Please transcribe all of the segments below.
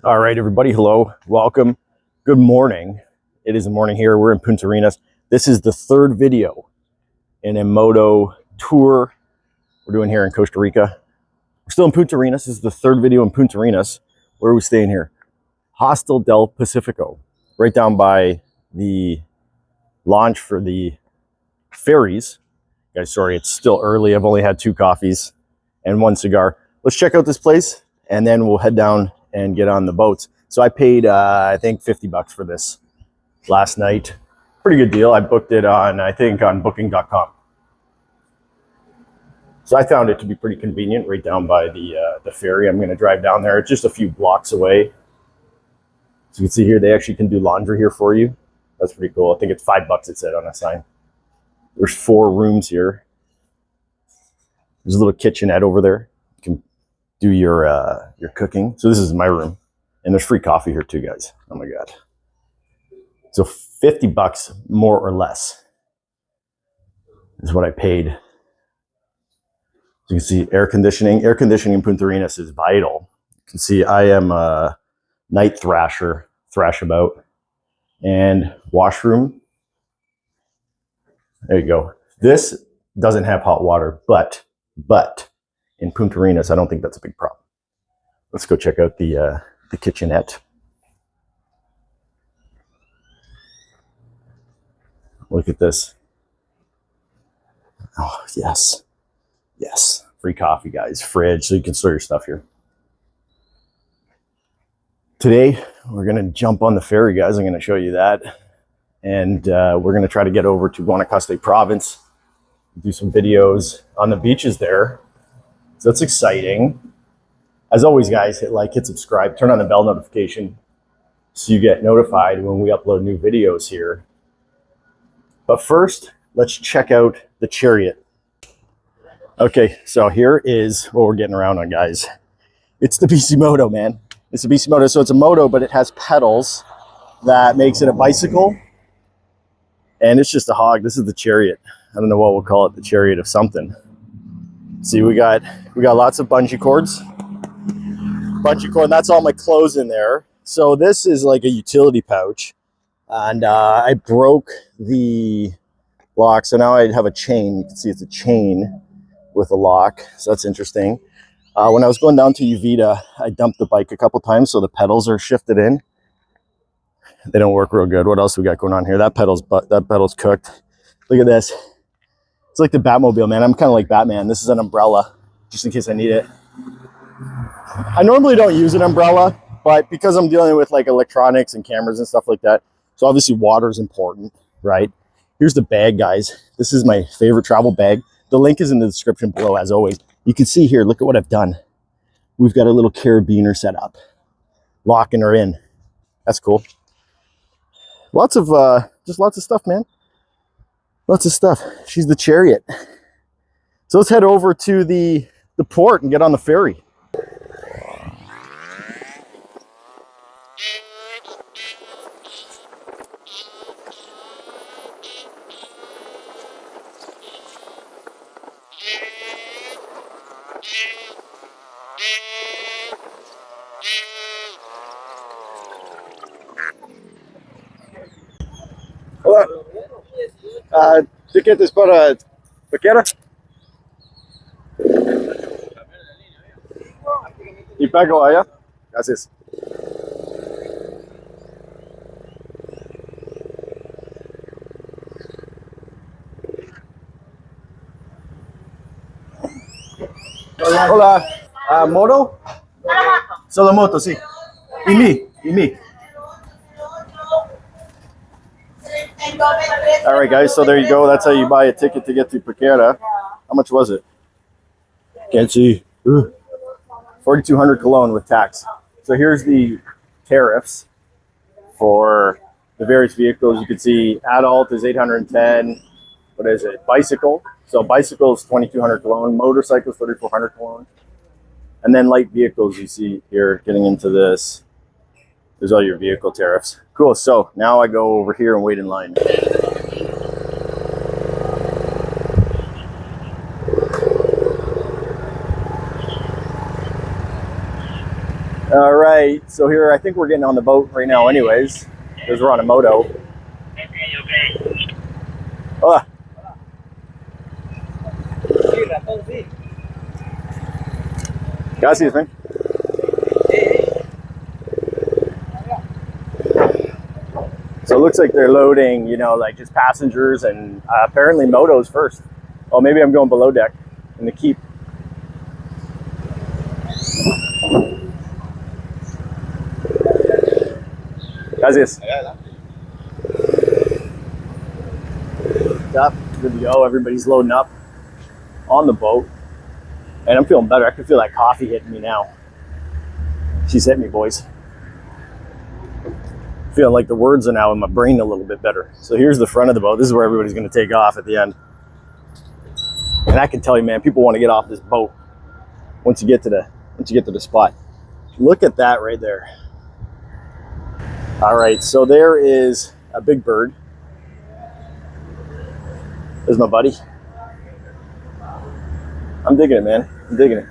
All right, everybody. Hello. Welcome. Good morning. It is the morning here. We're in Puntarenas. This is the third video in a moto tour we're doing here in Costa Rica. We're still in Puntarenas. This is the third video in Puntarenas. Where are we staying here? Hostel del Pacifico, right down by the launch for the ferries. Guys, sorry, it's still early. I've only had 2 coffees and 1 cigar. Let's check out this place and then we'll head down and get on the boats. So I paid, I think 50 bucks for this last night. Pretty good deal. I booked it on, I think on booking.com. So I found it to be pretty convenient right down by the ferry. I'm gonna drive down there. It's just a few blocks away. So you can see here, they actually can do laundry here for you. That's pretty cool. I think it's 5 bucks, it said on a sign. There's 4 rooms here. There's a little kitchenette over there. You can do your cooking. So this is my room. And there's free coffee here too, guys. Oh my God. So 50 bucks more or less is what I paid. So you can see air conditioning. Air conditioning in Puntarenas is vital. You can see I am a night thrasher, thrash about. And washroom. There you go. This doesn't have hot water, but in Puntarenas, I don't think that's a big problem. Let's go check out the kitchenette. Look at this. Oh, yes. Yes. Free coffee, guys. Fridge, so you can store your stuff here. Today, we're going to jump on the ferry, guys. I'm going to show you that. And we're going to try to get over to Guanacaste province, do some videos on the beaches there. So that's exciting. As always, guys, hit like, hit subscribe, turn on the bell notification so you get notified when we upload new videos here. But first, let's check out the chariot. Okay, so here is what we're getting around on, guys. It's the BC Moto, man. It's a BC Moto. So it's a moto, but it has pedals that makes it a bicycle. And it's just a hog. This is the chariot. I don't know what we'll call it, the chariot of something. See, we got lots of bungee cords. Bungee cord, and that's all my clothes in there. So this is like a utility pouch. And I broke the lock. So now I have a chain. You can see it's a chain with a lock. So that's interesting. When I was going down to Uvita, I dumped the bike a couple times. So the pedals are shifted in. They don't work real good. What else we got going on here? That pedal's cooked. Look at this. It's like the Batmobile, man. I'm kind of like Batman. This is an umbrella, just in case I need it. I normally don't use an umbrella, but because I'm dealing with like electronics and cameras and stuff like that, so obviously water is important, right? Here's the bag, guys. This is my favorite travel bag. The link is in the description below, as always. You can see here, look at what I've done. We've got a little carabiner set up, locking her in. That's cool. Lots of stuff, man. Lots of stuff. She's the chariot. So let's head over to the port and get on the ferry. Hola. ¿Tiquetes para Paquera? ¿Y pago allá? Gracias. Hola. ¿Moto? Solo moto, sí. Y me. All right, guys, so there you go. That's how you buy a ticket to get to Paquera. How much was it? Can't see. 4,200 Cologne with tax. So here's the tariffs for the various vehicles. You can see adult is 810. What is it? Bicycle. So bicycle is 2,200 Cologne. Motorcycle is 3,400 Cologne. And then light vehicles, you see here, getting into this. There's all your vehicle tariffs. Cool. So now I go over here and wait in line. All right. right, so here I think we're getting on the boat right now anyways, because we're on a moto. Oh. Gracias, man. So it looks like they're loading, you know, like just passengers and apparently motos first. Oh, maybe I'm going below deck in the keep. Gracias. Up, good to go. Everybody's loading up on the boat, and I'm feeling better. I can feel that coffee hitting me now. She's hit me, boys. Feeling like the words are now in my brain a little bit better. So here's the front of the boat. This is where everybody's going to take off at the end. And I can tell you, man, people want to get off this boat once you get to the spot. Look at that right there. All right, so there is a big bird. There's my buddy. I'm digging it, man. I'm digging it.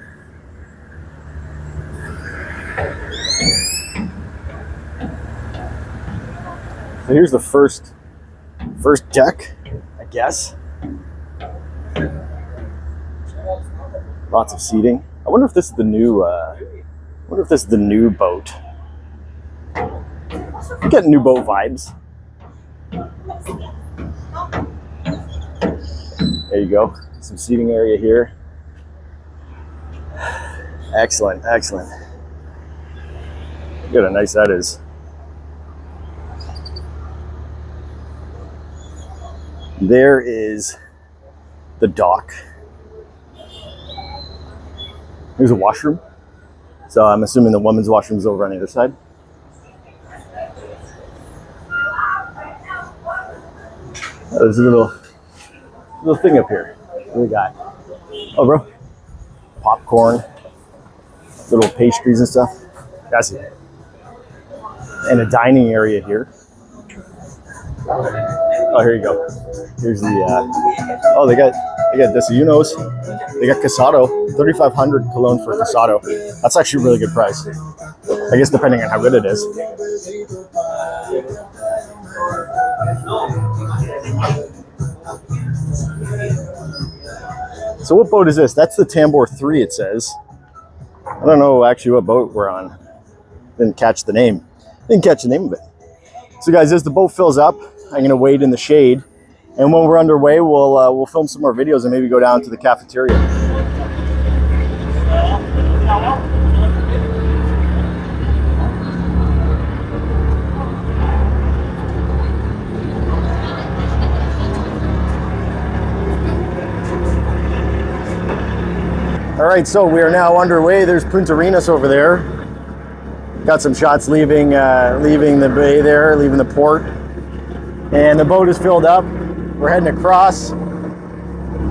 So here's the first deck, I guess. Lots of seating. I wonder if this is the new. Boat. I'm getting new boat vibes. There you go. Some seating area here. Excellent, excellent. Look how nice that is. There is the dock. There's a washroom. So I'm assuming the women's washroom is over on the other side. There's a little thing up here. What do we got? Oh, bro. Popcorn. Little pastries and stuff. That's it. And a dining area here. Oh, here you go. Here's the, oh, they got desayunos. They got casado, 3,500 cologne for casado. That's actually a really good price. I guess depending on how good it is. So what boat is this? That's the Tambor IV, it says. I don't know actually what boat we're on. Didn't catch the name. Didn't catch the name of it. So guys, as the boat fills up, I'm gonna wait in the shade. And when we're underway, we'll film some more videos and maybe go down to the cafeteria. All right, so we are now underway. There's Puntarenas over there. Got some shots leaving the bay there, leaving the port. And the boat is filled up. We're heading across.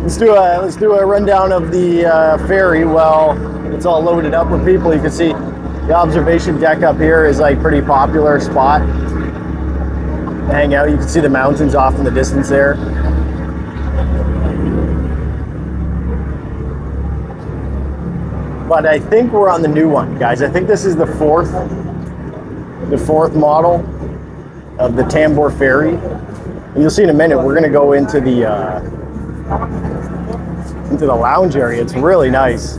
Let's do a rundown of the ferry. Well, it's all loaded up with people. You can see the observation deck up here is like pretty popular spot to hang out. You can see the mountains off in the distance there. But I think we're on the new one, guys. I think this is the fourth model of the Tambor ferry. And you'll see in a minute, we're gonna go into the lounge area. It's really nice.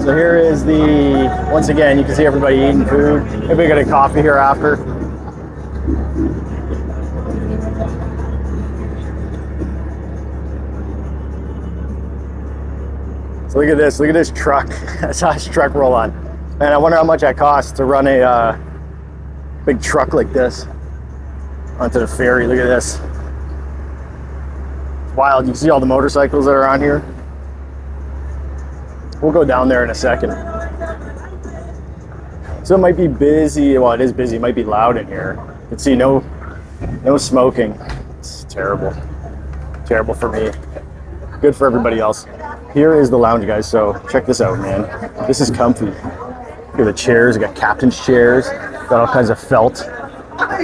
So here is once again, you can see everybody eating food. Maybe we got a coffee here after. So look at this truck. I saw this truck roll on. Man, I wonder how much that costs to run a big truck like this onto the ferry. Look at this. It's wild. You can see all the motorcycles that are on here. We'll go down there in a second. So it might be busy. Well, it is busy. It might be loud in here. You can see no smoking. It's terrible. Terrible for me. Good for everybody else. Here is the lounge, guys. So check this out, man. This is comfy. Look at the chairs. We got captain's chairs. Got all kinds of felt. I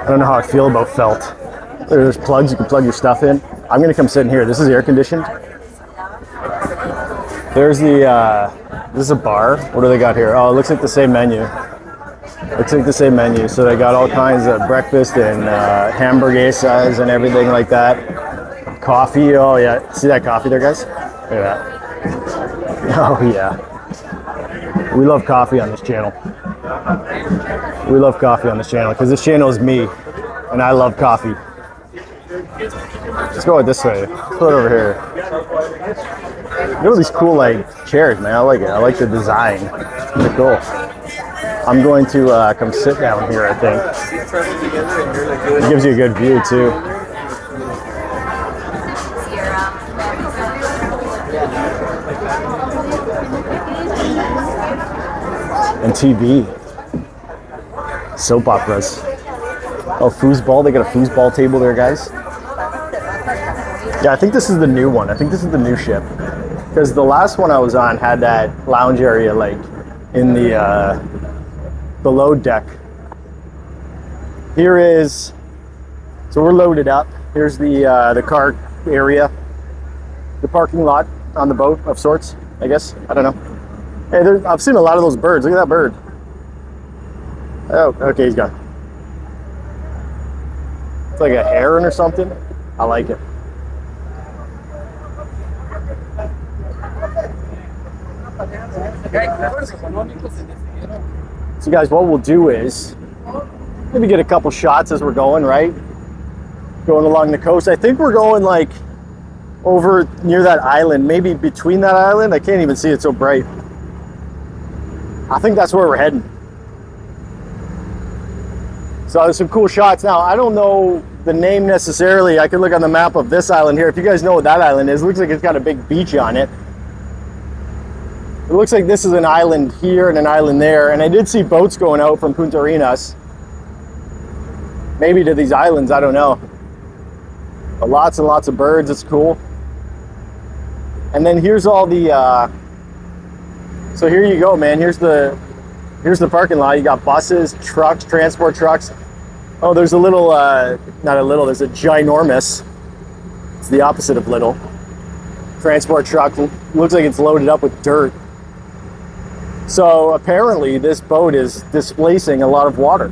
don't know how I feel about felt. There's plugs. You can plug your stuff in. I'm gonna come sit in here. This is air conditioned. There's the This is a bar. What do they got here? Oh, it looks like the same menu. Looks like the same menu. So they got all kinds of breakfast and hamburguesas and everything like that. Coffee. Oh yeah. See that coffee there, guys? Look at that. Oh yeah. We love coffee on this channel. We love coffee on this channel because this channel is me, and I love coffee. Let's go this way. Let's go over here. Look at all these cool like chairs, man. I like it. I like the design. It's pretty cool. I'm going to come sit down here, I think. It gives you a good view too. And TV. Soap operas. Oh, foosball. They got a foosball table there, guys. Yeah, I think this is the new one. I think this is the new ship. Because the last one I was on had that lounge area like in the below deck. Here is, so we're loaded up. Here's the car area, the parking lot on the boat of sorts, I guess. I don't know. Hey, I've seen a lot of those birds. Look at that bird. Oh, okay, he's gone. It's like a heron or something. I like it. So guys, what we'll do is maybe get a couple shots as we're going, right? Going along the coast. I think we're going like over near that island, maybe between that island. I can't even see it, so bright. I think that's where we're heading. So there's some cool shots. Now, I don't know the name necessarily. I could look on the map of this island here. If you guys know what that island is, it looks like it's got a big beach on it. It looks like this is an island here and an island there. And I did see boats going out from Puntarenas. Maybe to these islands, I don't know. But lots and lots of birds, it's cool. And then here's all the, so here you go, man. Here's the parking lot. You got buses, trucks, transport trucks. Oh, there's a little, not a little, there's a ginormous, it's the opposite of little, transport truck. Looks like it's loaded up with dirt. So apparently this boat is displacing a lot of water.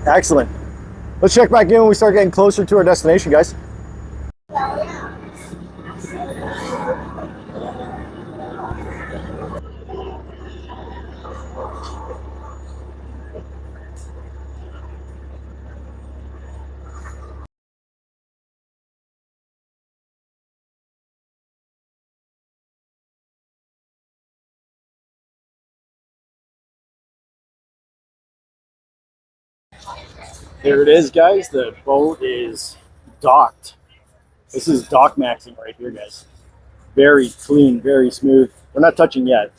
Excellent. Let's check back in when we start getting closer to our destination, guys. There it is, guys. The boat is docked. This is dock maxing right here, guys. Very clean, very smooth. We're not touching yet.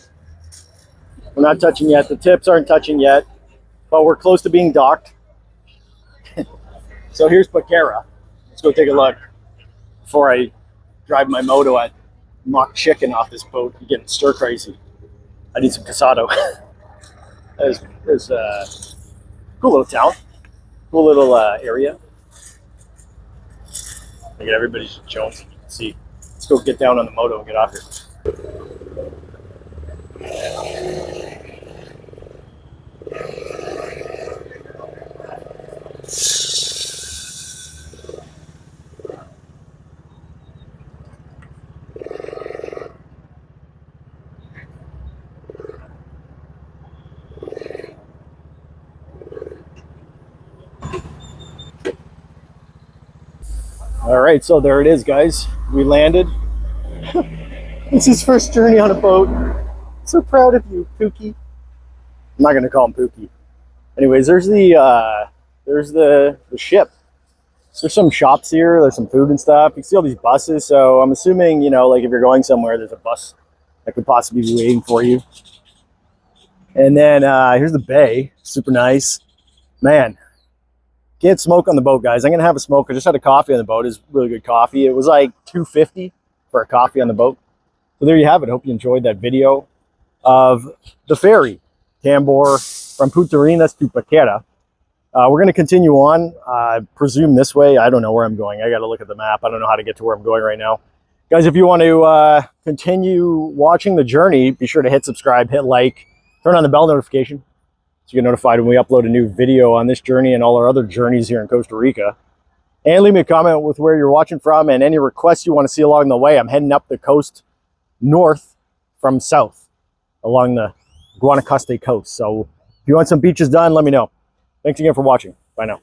We're not touching yet. The tips aren't touching yet, but we're close to being docked. So here's Paquera. Let's go take a look before I drive my moto at mock chicken off this boat and get stir crazy. I need some casado. There's a cool little town. Cool little area. Look at everybody's just chilling. You can see. Let's go get down on the moto and get off here. All right, so there it is, guys. We landed. It's his first journey on a boat. So proud of you, Pookie. I'm not gonna call him Pookie. Anyways, there's the ship. So there's some shops here. There's some food and stuff. You can see all these buses. So I'm assuming, you know, like if you're going somewhere, there's a bus that could possibly be waiting for you. And then here's the bay. Super nice, man. Can't smoke on the boat, guys. I'm gonna have a smoke. I just had a coffee on the boat. It's really good coffee. It was like $2.50 for a coffee on the boat. So there you have it. Hope you enjoyed that video of the ferry, Tambor from Puntarenas to Paquera. We're gonna continue on. I presume this way. I don't know where I'm going. I gotta look at the map. I don't know how to get to where I'm going right now. Guys, if you want to continue watching the journey, be sure to hit subscribe, hit like, turn on the bell notification so you get notified when we upload a new video on this journey and all our other journeys here in Costa Rica. And leave me a comment with where you're watching from and any requests you want to see along the way. I'm heading up the coast north from south along the Guanacaste coast. So if you want some beaches done, let me know. Thanks again for watching. Bye now.